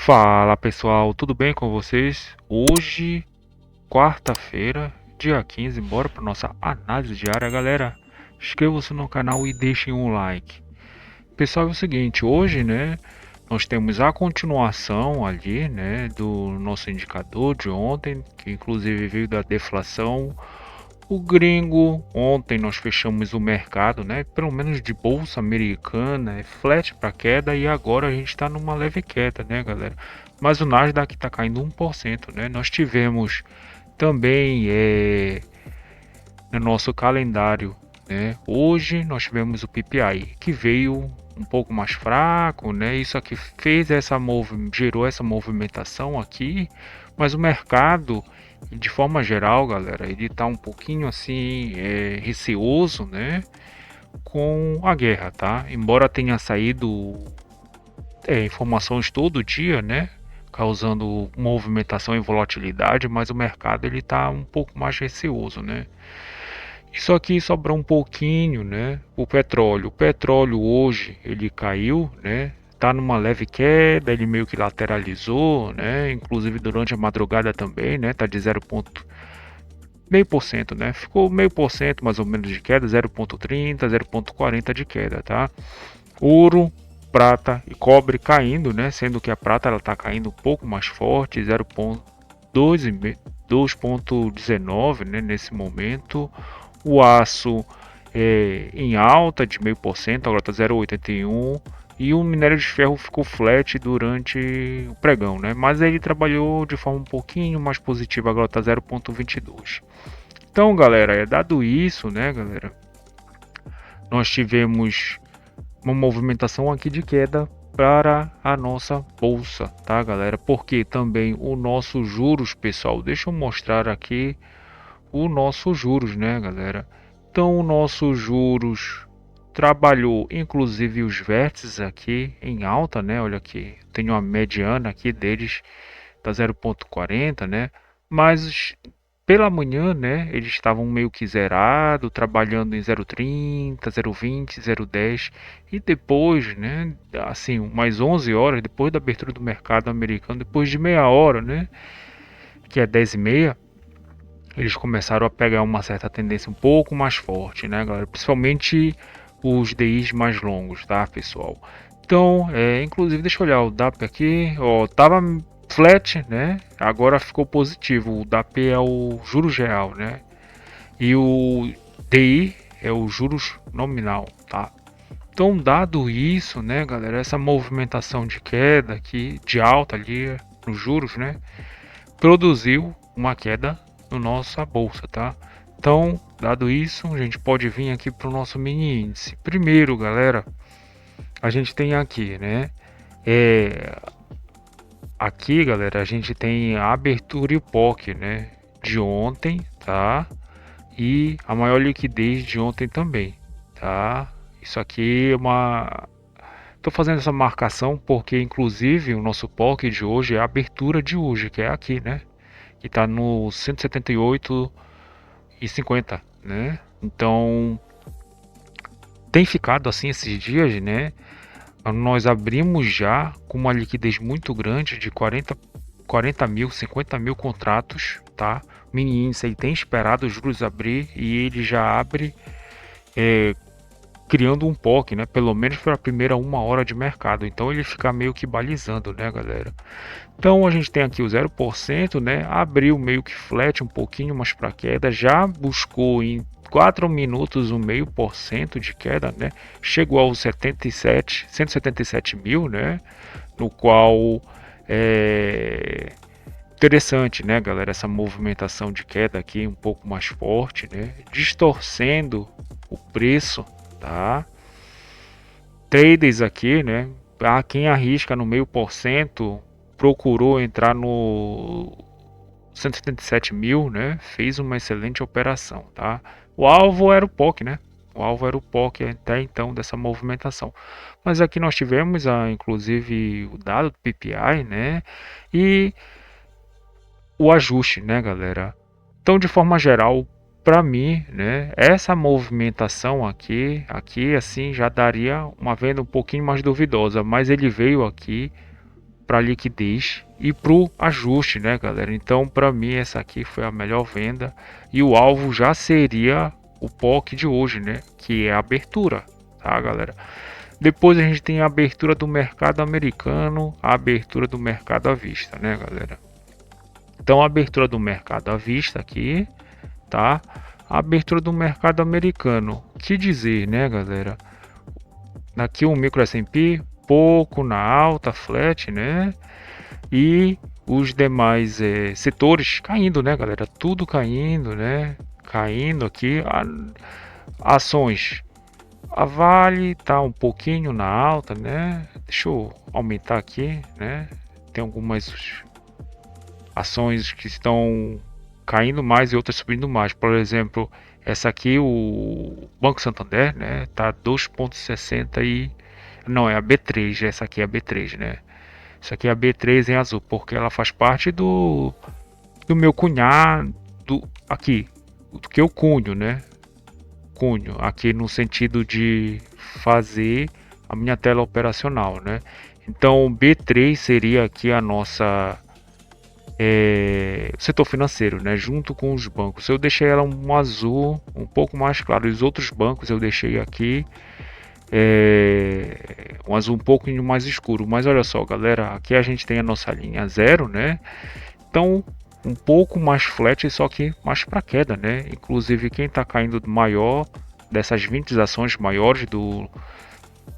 Fala pessoal, tudo bem com vocês? Hoje, quarta-feira, dia 15, bora para nossa análise diária, galera. Inscreva-se no canal e deixem um like. Pessoal, é o seguinte, hoje, nós temos a continuação ali, do nosso indicador de ontem, que inclusive veio da deflação. O gringo, ontem nós fechamos o mercado, pelo menos de bolsa americana, é flat para queda e agora a gente está numa leve queda, galera? Mas o Nasdaq está caindo 1%, né? Nós tivemos também no nosso calendário, hoje nós tivemos o PPI que veio um pouco mais fraco, Isso aqui gerou essa movimentação aqui, mas o mercado, de forma geral, galera, ele tá um pouquinho assim receoso, com a guerra, tá? Embora tenha saído informações todo dia, causando movimentação e volatilidade, mas o mercado ele tá um pouco mais receoso, Isso aqui sobrou um pouquinho, O petróleo hoje ele caiu, Tá numa leve queda, ele meio que lateralizou, Inclusive durante a madrugada também, Tá de 0,5%, Ficou meio por cento mais ou menos de queda, 0,30, 0,40 de queda, tá? Ouro, prata e cobre caindo, Sendo que a prata ela tá caindo um pouco mais forte, 2,19, nesse momento. O aço em alta de 0,5%, agora está 0,81. E o minério de ferro ficou flat durante o pregão, Mas ele trabalhou de forma um pouquinho mais positiva, agora está 0,22. Então, galera, dado isso, galera, nós tivemos uma movimentação aqui de queda para a nossa bolsa, tá, galera? Porque também o nosso juros, pessoal, deixa eu mostrar aqui o nosso juros, galera? Então, o nosso juros trabalhou, inclusive os vértices aqui em alta, Olha aqui, tenho uma mediana aqui deles, tá 0,40, Mas pela manhã, eles estavam meio que zerado, trabalhando em 0,30, 0,20, 0,10 e depois, assim, umas 11 horas depois da abertura do mercado americano, depois de meia hora, que é 10h30, eles começaram a pegar uma certa tendência um pouco mais forte, galera? Principalmente os DIs mais longos, tá, pessoal? Então, inclusive, deixa eu olhar o DAP aqui, ó, tava flat, Agora ficou positivo. O DAP é o juros real, E o DI é o juros nominal, tá? Então, dado isso, galera, essa movimentação de queda aqui, de alta ali nos juros, produziu uma queda no nossa bolsa, tá? Então, dado isso, a gente pode vir aqui para o nosso mini índice. Primeiro, galera, a gente tem aqui, aqui, galera, a gente tem a abertura e o POC, de ontem, tá? E a maior liquidez de ontem também, tá? Isso aqui é uma... Tô fazendo essa marcação porque, inclusive, o nosso POC de hoje é a abertura de hoje, que é aqui, Que tá no 178,50, Então, tem ficado assim esses dias, Nós abrimos já com uma liquidez muito grande de 40 mil, 50 mil contratos, tá? O mini índice aí tem esperado os juros abrir e ele já abre criando um POC, Pelo menos para a primeira uma hora de mercado. Então ele fica meio que balizando, galera? Então a gente tem aqui o 0%, Abriu meio que flat, um pouquinho mais para queda, já buscou em 4 minutos 0,5% de queda, Chegou aos 177 mil, No qual é interessante, galera, essa movimentação de queda aqui um pouco mais forte, Distorcendo o preço, tá? Traders aqui, quem arrisca no 0,5%, procurou entrar no 177 mil, Fez uma excelente operação, tá? O alvo era o POC, O alvo era o POC até então dessa movimentação. Mas aqui nós tivemos, inclusive, o dado do PPI, E o ajuste, galera? Então, de forma geral, para mim, essa movimentação aqui assim já daria uma venda um pouquinho mais duvidosa, mas ele veio aqui para liquidez e para o ajuste, né, galera? Então, para mim, essa aqui foi a melhor venda e o alvo já seria o POC de hoje, né, que é a abertura, tá, galera? Depois a gente tem a abertura do mercado americano, a abertura do mercado à vista, né, galera? Então, a abertura do mercado à vista aqui, tá? A abertura do mercado americano, que dizer, né, galera? Aqui o micro S&P pouco na alta, flat, né? E os demais setores caindo, né, galera? Tudo caindo, né? Caindo aqui. Ações. A Vale tá um pouquinho na alta, né? Deixa eu aumentar aqui, né? Tem algumas ações que estão caindo mais e outras subindo mais. Por exemplo, essa aqui, o Banco Santander, né? Tá 2,60 e... Não, é a B3, essa aqui é a B3, né? Isso aqui é a B3 em azul, porque ela faz parte do meu cunhado, aqui, do que eu cunho, né? Cunho, aqui no sentido de fazer a minha tela operacional, né? Então, B3 seria aqui a nossa setor financeiro, né? Junto com os bancos. Eu deixei ela um azul um pouco mais claro. Os outros bancos eu deixei aqui um azul um pouquinho mais escuro. Mas olha só, galera, aqui a gente tem a nossa linha zero, né? Então, um pouco mais flat, só que mais para queda, né? Inclusive, quem está caindo maior dessas 20 ações maiores do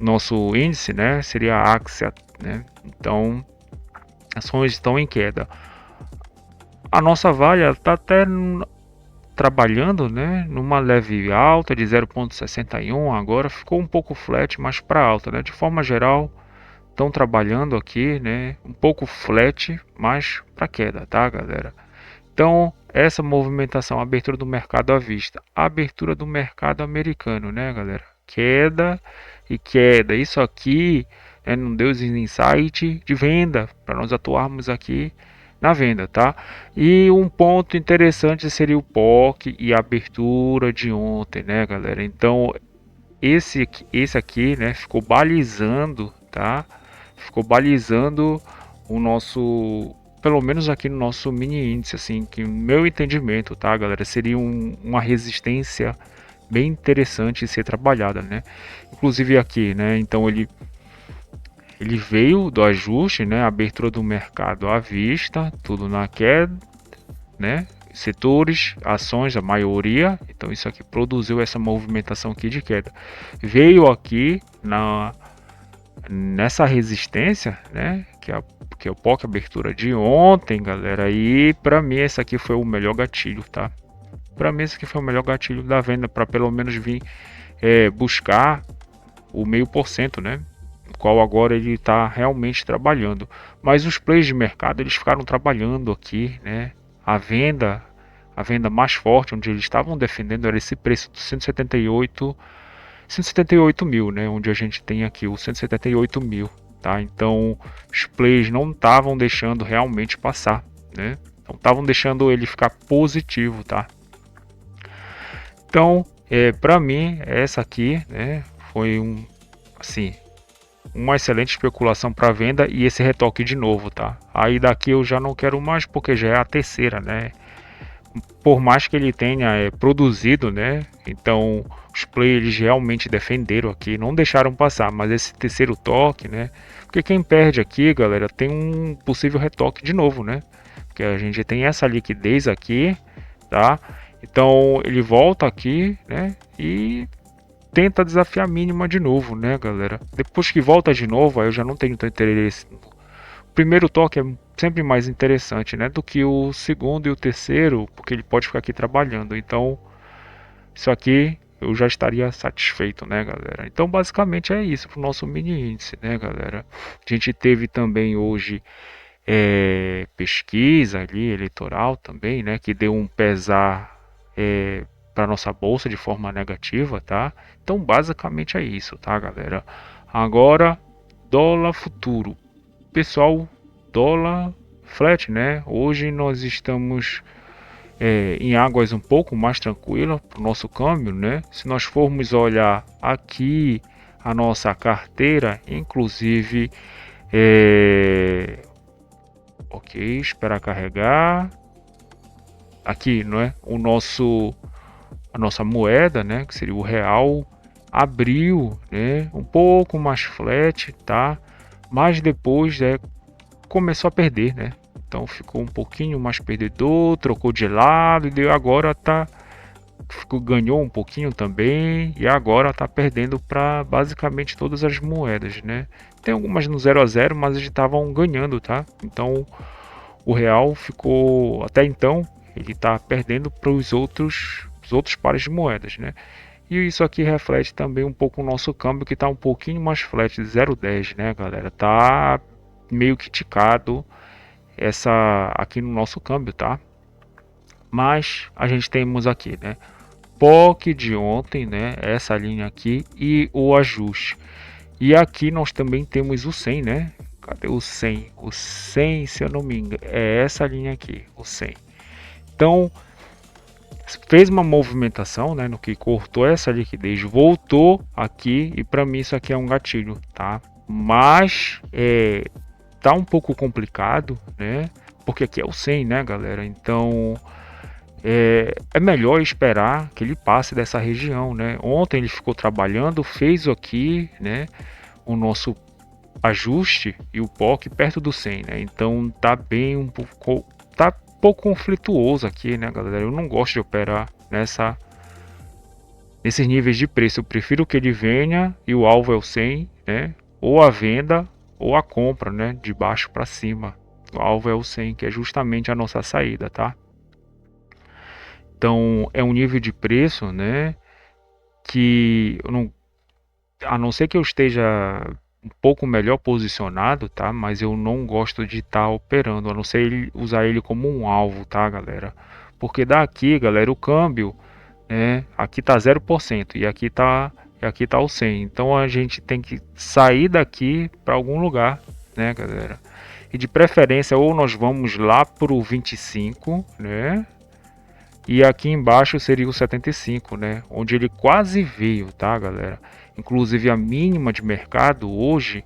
nosso índice, né? Seria a Axia, né? Então, ações estão em queda. A nossa Vale está até trabalhando, né, numa leve alta de 0,61, agora ficou um pouco flat, mas para alta, né? De forma geral, estão trabalhando aqui, né, um pouco flat, mas para queda, tá, galera? Então, essa movimentação, a abertura do mercado à vista, a abertura do mercado americano, né, galera? Queda e queda. Isso aqui não deu insight de venda para nós atuarmos aqui na venda, tá? E um ponto interessante seria o POC e a abertura de ontem, né, galera? Então, esse aqui, né, ficou balizando, tá? Ficou balizando o nosso, pelo menos aqui no nosso mini índice, assim, que no meu entendimento, tá, galera, seria uma resistência bem interessante de ser trabalhada, né? Inclusive aqui, né? Então ele veio do ajuste, né? Abertura do mercado à vista, tudo na queda, né? Setores, ações, a maioria. Então isso aqui produziu essa movimentação aqui de queda. Veio aqui nessa resistência, né? Que é o POC abertura de ontem, galera. E para mim esse aqui foi o melhor gatilho, tá? Para mim esse aqui foi o melhor gatilho da venda para pelo menos vir buscar o 0,5%, né? O qual agora ele está realmente trabalhando. Mas os players de mercado eles ficaram trabalhando aqui, né? A venda mais forte, onde eles estavam defendendo era esse preço de 178 mil, né? Onde a gente tem aqui o 178 mil, tá? Então os players não estavam deixando realmente passar, né? Não estavam deixando ele ficar positivo, tá? Então, para mim essa aqui, né? Foi assim, uma excelente especulação para venda e esse retoque de novo, tá? Aí daqui eu já não quero mais porque já é a terceira, né? Por mais que ele tenha produzido, né? Então os players realmente defenderam aqui, não deixaram passar, mas esse terceiro toque, né? Porque quem perde aqui, galera, tem um possível retoque de novo, né? Porque a gente tem essa liquidez aqui, tá? Então ele volta aqui, né? E tenta desafiar a mínima de novo, né, galera? Depois que volta de novo, aí eu já não tenho tanto interesse. O primeiro toque é sempre mais interessante, né, do que o segundo e o terceiro, porque ele pode ficar aqui trabalhando. Então, isso aqui eu já estaria satisfeito, né, galera? Então, basicamente é isso pro nosso mini índice, né, galera? A gente teve também hoje pesquisa ali eleitoral também, né, que deu um pesar para nossa bolsa de forma negativa, tá? Então basicamente é isso, tá, galera? Agora dólar futuro, pessoal, dólar flat, né? Hoje nós estamos em águas um pouco mais tranquilas para o nosso câmbio, né? Se nós formos olhar aqui a nossa carteira, inclusive Ok, esperar carregar. Aqui, não é? A nossa moeda, né, que seria o real, abriu, né, um pouco mais flat, tá? Mas depois, começou a perder, né? Então ficou um pouquinho mais perdedor, trocou de lado e agora ganhou um pouquinho também e agora tá perdendo para basicamente todas as moedas, né? Tem algumas no 0 a 0, mas eles estavam ganhando, tá? Então o real ficou até então ele tá perdendo para os outros pares de moedas, né? E isso aqui reflete também um pouco o nosso câmbio que tá um pouquinho mais flat, 0,10, né, galera? Tá meio que ticado essa aqui no nosso câmbio, tá? Mas a gente temos aqui, né? POC de ontem, né? Essa linha aqui e o ajuste. E aqui nós também temos o 100, né? Cadê o 100? O 100, se eu não me engano, é essa linha aqui, o 100. Então, fez uma movimentação, né, no que cortou essa liquidez, voltou aqui e para mim isso aqui é um gatilho, tá? Mas tá um pouco complicado, né? Porque aqui é o 100, né, galera? Então é melhor esperar que ele passe dessa região, né? Ontem ele ficou trabalhando, fez aqui, né, o nosso ajuste e o POC perto do 100, né? Então tá bem tá pouco conflituoso aqui, né, galera? Eu não gosto de operar nesses níveis de preço. Eu prefiro que ele venha e o alvo é o 100, né? Ou a venda ou a compra, né? De baixo para cima. O alvo é o 100, que é justamente a nossa saída, tá? Então é um nível de preço, né? Que eu não, a não ser que eu esteja um pouco melhor posicionado, tá? Mas eu não gosto de estar operando, a não ser usar ele como um alvo, tá, galera? Porque daqui, galera, o câmbio, né? Aqui tá 0% e aqui tá o 100. Então a gente tem que sair daqui para algum lugar, né, galera? E de preferência ou nós vamos lá pro 25, né? E aqui embaixo seria o 75, né? Onde ele quase veio, tá, galera? Inclusive a mínima de mercado hoje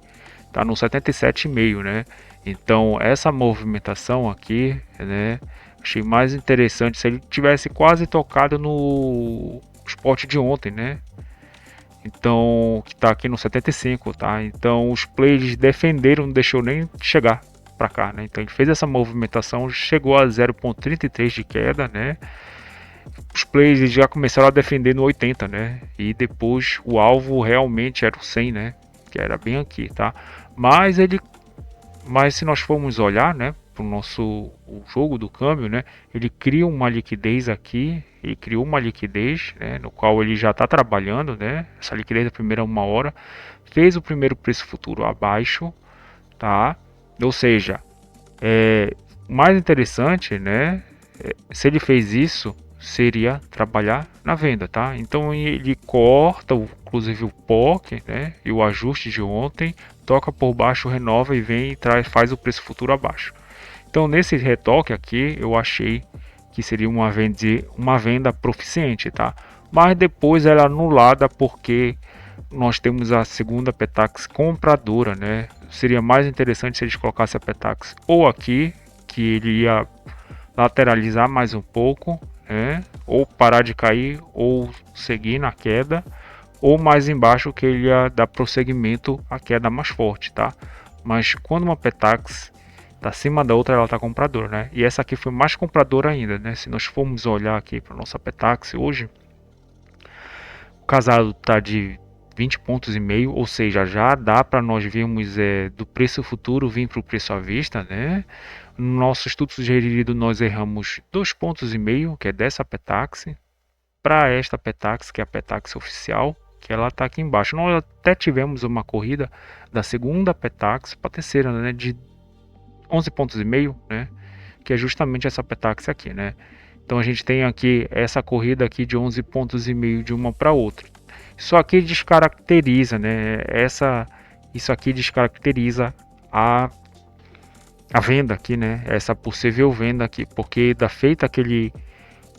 tá no 77,5, né? Então essa movimentação aqui, né? Achei mais interessante se ele tivesse quase tocado no spot de ontem, né? Então, que tá aqui no 75, tá? Então os players defenderam, não deixou nem chegar para cá, né? Então ele fez essa movimentação, chegou a 0,33 de queda, né? Os players já começaram a defender no 80, né? E depois o alvo realmente era o 100, né? Que era bem aqui, tá? Mas se nós formos olhar, né, para o jogo do câmbio, né, ele cria uma liquidez aqui, ele criou uma liquidez, né, no qual ele já está trabalhando, né? Essa liquidez da primeira uma hora fez o primeiro preço futuro abaixo, tá? Ou seja, o mais interessante, né, se ele fez isso, seria trabalhar na venda, tá? Então ele corta, inclusive o POC, né, e o ajuste de ontem, toca por baixo, renova e vem e faz o preço futuro abaixo. Então nesse retoque aqui eu achei que seria uma venda proficiente, tá? Mas depois ela é anulada porque nós temos a segunda Petax compradora, né? Seria mais interessante se eles colocassem a Petax ou aqui, que ele ia lateralizar mais um pouco, né? Ou parar de cair, ou seguir na queda, ou mais embaixo que ele ia dar prosseguimento à queda mais forte, tá? Mas quando uma Petax tá acima da outra, ela tá compradora, né? E essa aqui foi mais compradora ainda, né? Se nós formos olhar aqui para nossa Petax hoje, o casado tá de 20 pontos e meio, ou seja, já dá para nós vermos do preço futuro vir para o preço à vista, né? No nosso estudo sugerido nós erramos 2 pontos e meio, que é dessa Petax, para esta Petax, que é a Petax oficial, que ela está aqui embaixo. Nós até tivemos uma corrida da segunda Petax para a terceira, né, de 11 pontos e meio, né, que é justamente essa Petax aqui, né? Então a gente tem aqui essa corrida aqui de 11 pontos e meio de uma para outra. Isso aqui descaracteriza, né? Isso aqui descaracteriza a venda aqui, né? Essa possível venda aqui, porque da feita que ele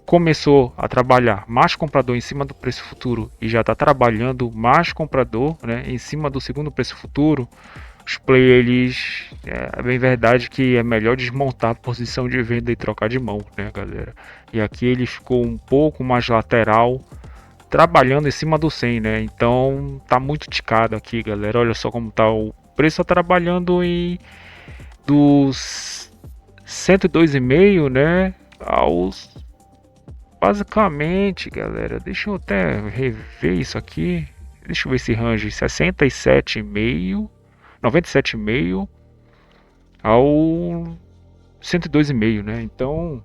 começou a trabalhar mais comprador em cima do preço futuro e já está trabalhando mais comprador, né, em cima do segundo preço futuro, os players, é bem verdade que é melhor desmontar a posição de venda e trocar de mão, né, galera? E aqui ele ficou um pouco mais lateral, trabalhando em cima do 100, né? Então tá muito ticado aqui, galera. Olha só como tá o preço, tá trabalhando em dos 102,5, né, aos basicamente, galera. Deixa eu até rever isso aqui. Deixa eu ver esse range 67,5, 97,5 ao 102,5, né? Então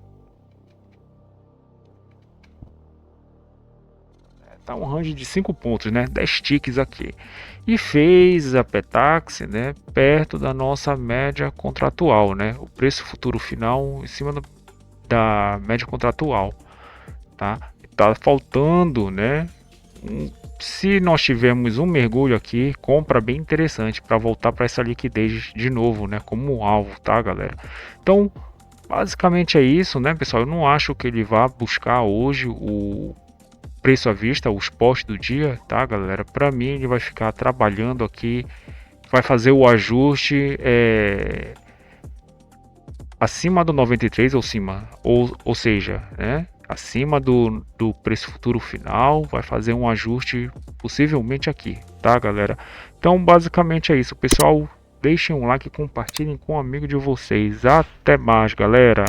tá um range de 5 pontos, né? 10 ticks aqui. E fez a Petax, né, perto da nossa média contratual, né? O preço futuro final em cima da média contratual, tá? Tá faltando, né? Se nós tivermos um mergulho aqui, compra bem interessante para voltar para essa liquidez de novo, né? Como um alvo, tá, galera? Então, basicamente é isso, né, pessoal? Eu não acho que ele vá buscar hoje o preço à vista, os postos do dia, tá, galera? Para mim, ele vai ficar trabalhando aqui, vai fazer o ajuste acima do 93 ou cima, ou seja, né? Acima do preço futuro final, vai fazer um ajuste possivelmente aqui, tá, galera? Então, basicamente é isso, pessoal. Deixem um like e compartilhem com um amigo de vocês. Até mais, galera!